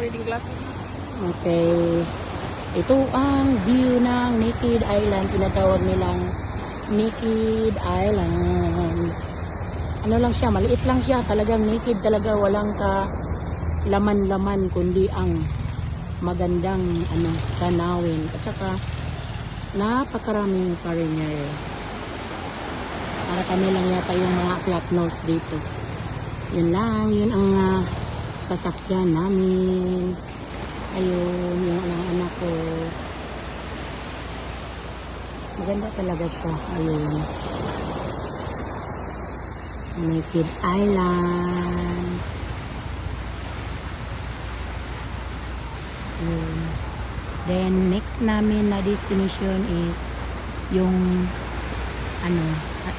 reading glasses. Okay. Ito ang view ng Naked Island. Tinatawag nilang Naked Island. Ano lang siya, maliit lang siya. Talagang naked talaga. Walang laman-laman kundi ang magandang tanawin. At saka napakaraming foreigner. Para kami lang yata yung mga flat nose dito. Yun lang, yun ang sasakyan namin. Ayun, yung anak ko. Maganda talaga siya. Ayun. Naked Island. Ayun. Then, next namin na destination is yung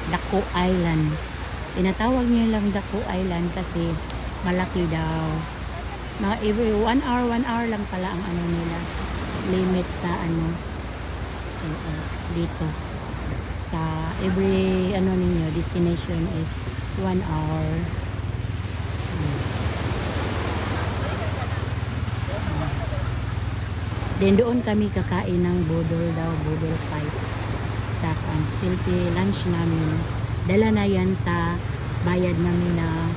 Daku Island. Tinatawag niyo lang Daku Island kasi malaki daw. Mga every 1 hour lang pala ang nila limit sa dito sa every ninyo destination is 1 hour. Then doon kami kakain ng budol daw, budol fight sa silpi lunch namin. Dala na yan sa bayad namin na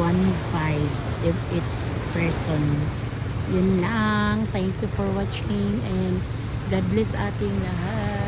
1.5 if it's person. Yun lang. Thank you for watching and God bless ating lahat.